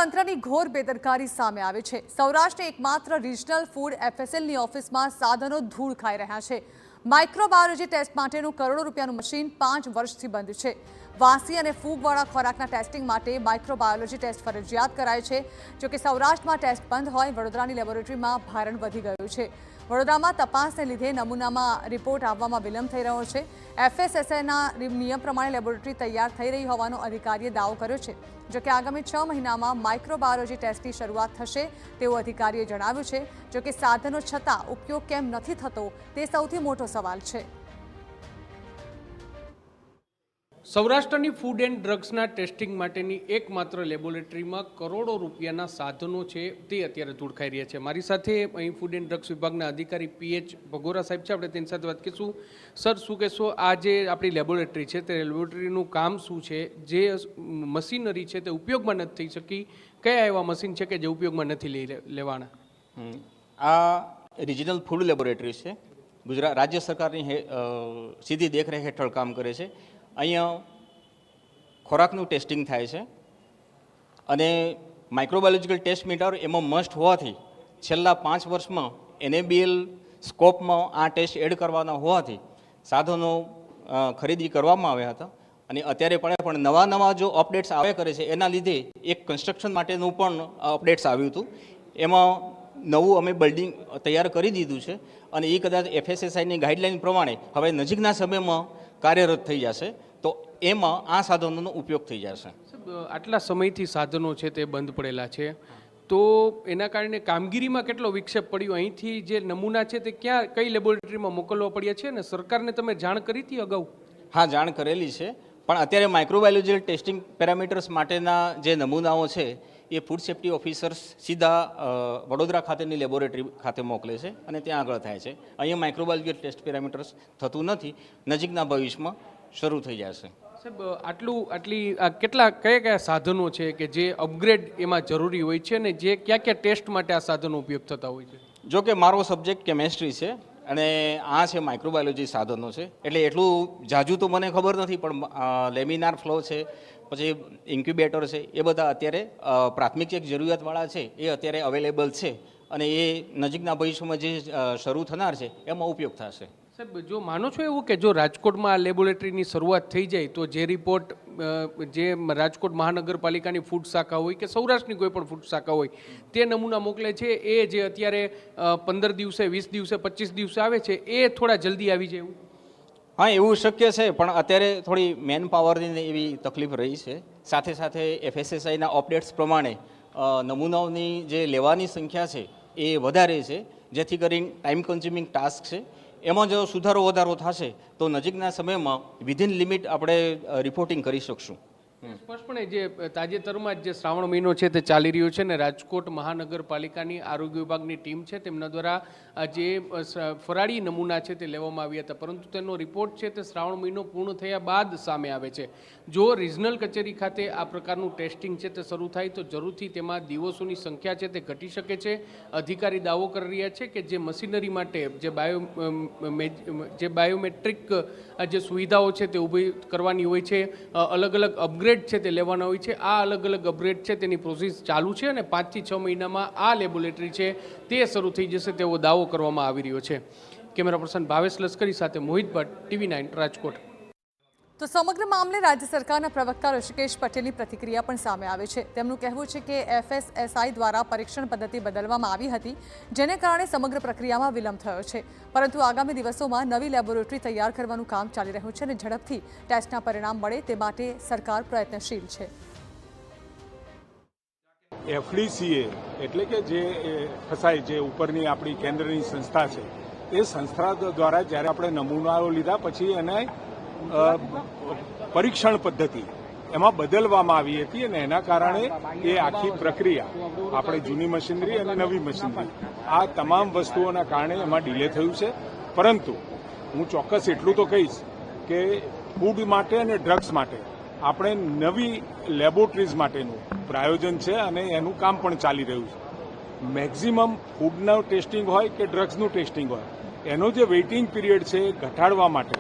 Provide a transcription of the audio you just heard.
તંત્રની ઘોર બેદરકારી સામે આવે છે। સૌરાષ્ટ્રની એકમાત્ર રિજનલ ફૂડ એફએસએલની ઓફિસમાં સાધનો ધૂળ ખાઈ રહ્યા છે। માઇક્રોબાયોલોજી ટેસ્ટ માટેનું કરોડો રૂપિયાનું મશીન 5 વર્ષથી બંધ છે। વાસી અને ફૂગવાળા ખોરાકના ટેસ્ટિંગ માટે માઇક્રોબાયોલોજી ટેસ્ટ ફરજિયાત કરાય છે। જોકે સૌરાષ્ટ્રમાં ટેસ્ટ બંધ હોય વડોદરાની લેબોરેટરીમાં ભારણ વધી ગયું છે। વડોદરામાં તપાસને લીધે નમૂનામાં રિપોર્ટ આવવામાં વિલંબ થઈ રહ્યો છે। એફએસએસઆઈના નિયમ પ્રમાણે લેબોરેટરી તૈયાર થઈ રહી હોવાનો અધિકારીએ દાવો કર્યો છે। જોકે આગામી 6 મહિનામાં માઇક્રોબાયોલોજી ટેસ્ટની શરૂઆત થશે તેવું અધિકારીએ જણાવ્યું છે। જોકે સાધનો છતાં ઉપયોગ કેમ નથી થતો તે સૌથી મોટો સવાલ છે। સૌરાષ્ટ્રની ફૂડ એન્ડ ડ્રગ્સના ટેસ્ટિંગ માટેની એકમાત્ર લેબોરેટરીમાં કરોડો રૂપિયાના સાધનો છે તે અત્યારે ધૂળ ખાઈ રહ્યા છે। મારી સાથે અહીં ફૂડ એન્ડ ડ્રગ્સ વિભાગના અધિકારી પીએચ ભગોરા સાહેબ છે। આપણે તેની સાથે વાત કરીશું। સર, શું કહેશો, આ જે આપણી લેબોરેટરી છે તે લેબોરેટરીનું કામ શું છે? જે મશીનરી છે તે ઉપયોગમાં નથી થઈ શકી, કયા એવા મશીન છે કે જે ઉપયોગમાં નથી લેવાના? આ રિજનલ ફૂડ લેબોરેટરી છે, ગુજરાત રાજ્ય સરકારની સીધી દેખરેખ હેઠળ કામ કરે છે। અહીંયા ખોરાકનું ટેસ્ટિંગ થાય છે અને માઇક્રોબાયોલોજીકલ ટેસ્ટ મીટર એમાં મસ્ટ હોવાથી છેલ્લા 5 વર્ષમાં એનએબીએલ સ્કોપમાં આ ટેસ્ટ એડ કરવાના હોવાથી સાધનો ખરીદી કરવામાં આવ્યા હતા અને અત્યારે પણ નવા જો અપડેટ્સ આવ્યા કરે છે એના લીધે એક કન્સ્ટ્રક્શન માટેનું પણ અપડેટ્સ આવ્યું હતું। એમાં નવું અમે બિલ્ડિંગ તૈયાર કરી દીધું છે અને એ કદાચ એફએસએસઆઈની ગાઈડલાઇન પ્રમાણે હવે નજીકના સમયમાં કાર્યરત થઈ જશે, તો એમાં આ સાધનોનો ઉપયોગ થઈ જશે। આટલા સમયથી સાધનો છે તે બંધ પડેલા છે, તો એના કારણે કામગીરીમાં કેટલો વિક્ષેપ પડ્યો? અહીંથી જે નમૂના છે તે કઈ લેબોરેટરીમાં મોકલવા પડ્યા છે અને સરકારને તમે જાણ કરી હતી અગાઉ? હા, જાણ કરેલી છે, પણ અત્યારે માઇક્રોબાયોલોજીકલ ટેસ્ટિંગ પેરામીટર્સ માટેના જે નમૂનાઓ છે એ ફૂડ સેફ્ટી ઓફિસર્સ સીધા વડોદરા ખાતેની લેબોરેટરી ખાતે મોકલે છે અને ત્યાં આગળ થાય છે। અહીંયા માઇક્રોબાયોલોજીકલ ટેસ્ટ પેરામીટર્સ થતું નથી, નજીકના ભવિષ્યમાં શરૂ થઈ જશે। સાહેબ, કયા સાધનો છે કે જે અપગ્રેડ એમાં જરૂરી હોય છે અને જે કયા ટેસ્ટ માટે આ સાધનો ઉપયોગ થતા હોય છે? જો કે મારો સબ્જેક્ટ કેમેસ્ટ્રી છે અને આ છે માઇક્રોબાયોલોજી સાધનો છે, એટલે એટલું જાજુ તો મને ખબર નથી, પણ લેમિનાર ફ્લો છે, પછી ઇન્ક્યુબેટર છે, એ બધા અત્યારે પ્રાથમિક એક જરૂરિયાતવાળા છે એ અત્યારે અવેલેબલ છે અને એ નજીકના ભવિષ્યમાં જે શરૂ થનાર છે એમાં ઉપયોગ થશે। સાહેબ, જો માનો છો એવું કે જો રાજકોટમાં આ લેબોરેટરીની શરૂઆત થઈ જાય તો જે રિપોર્ટ જે રાજકોટ મહાનગરપાલિકાની ફૂડ શાખા હોય કે સૌરાષ્ટ્રની કોઈ પણ ફૂડ શાખા હોય તે નમૂના મોકલે છે, એ જે અત્યારે 15 દિવસે, 20 દિવસે, 25 દિવસે આવે છે એ થોડા જલ્દી આવી જાય એવું? હા, એવું શક્ય છે, પણ અત્યારે થોડી મેન પાવરની એવી તકલીફ રહી છે। સાથે એફએસએસઆઈના અપડેટ્સ પ્રમાણે નમૂનાઓની જે લેવાની સંખ્યા છે એ વધારે છે, જેથી કરીને ટાઈમ કન્ઝ્યુમિંગ ટાસ્ક છે એમાં જો વધારો થશે તો નજીકના સમયમાં વિધિન લિમિટ આપણે રિપોર્ટિંગ કરી શકશું। સ્પષ્ટપણે જે તાજેતરમાં જે શ્રાવણ મહિનો છે તે ચાલી રહ્યો છે ને રાજકોટ મહાનગરપાલિકાની આરોગ્ય વિભાગની ટીમ છે તેમના દ્વારા જે ફરાળી નમૂના છે તે લેવામાં આવ્યા હતા, પરંતુ તેનો રિપોર્ટ છે તે શ્રાવણ મહિનો પૂર્ણ થયા બાદ સામે આવે છે। જો રિજનલ કચેરી ખાતે આ પ્રકારનું ટેસ્ટિંગ છે તે શરૂ થાય તો જરૂરથી તેમાં દિવસોની સંખ્યા છે તે ઘટી શકે છે। અધિકારી દાવો કરી રહ્યા છે કે જે મશીનરી માટે જે બાયોમેટ્રિક જે સુવિધાઓ છે તે ઊભી કરવાની હોય છે, અલગ અલગ અપગ્રેડ છે તે લેવાના હોય છે, આ અલગ અલગ અપગ્રેડ છે તેની પ્રોસેસ ચાલુ છે અને 5 થી 6 મહિનામાં આ લેબોરેટરી છે તે શરૂ થઈ જશે તેવો દાવો કરવામાં આવી રહ્યો છે। કેમેરા પર્સન ભાવેશ લશ્કરી સાથે મોહિત ભટ્ટ, TV9 રાજકોટ। તો સમગ્ર મામલે રાજ્ય સરકારના પ્રવક્તા ઋષિકેશ પટેલની પ્રતિક્રિયા પણ સામે આવે છે। તેમનું કહેવું છે કે એફએસએસઆઈ દ્વારા પરીક્ષણ પદ્ધતિ બદલવામાં આવી હતી, જેને કારણે સમગ્ર પ્રક્રિયામાં વિલંબ થયો છે, પરંતુ આગામી દિવસોમાં નવી લેબોરેટરી તૈયાર કરવાનું કામ ચાલી રહ્યું છે અને ઝડપથી ટેસ્ટના પરિણામ મળે તે માટે સરકાર પ્રયત્નશીલ છે। એફડીસીએ એટલે કે જે ફસાઈ જે ઉપરની આપણી કેન્દ્રની સંસ્થા છે એ સંસ્થા દ્વારા જ્યારે આપણે નમૂનાઓ લીધા પછી એને પરીક્ષણ પદ્ધતિ એમાં બદલવામાં આવી હતી અને એના કારણે એ આખી પ્રક્રિયા આપણે જૂની મશીનરી અને નવી મશીનરી આ તમામ વસ્તુઓના કારણે એમાં ડિલે થયું છે। પરંતુ હું ચોક્કસ એટલું તો કહીશ કે ફૂડ માટે અને ડ્રગ્સ માટે આપણે નવી લેબોરેટરીઝ માટેનું પ્રાયોજન છે અને એનું કામ પણ ચાલી રહ્યું છે। મેક્સિમમ ફૂડનું ટેસ્ટિંગ હોય કે ડ્રગ્સનું ટેસ્ટિંગ હોય એનો જે વેઇટિંગ પીરિયડ છે એ ઘટાડવા માટે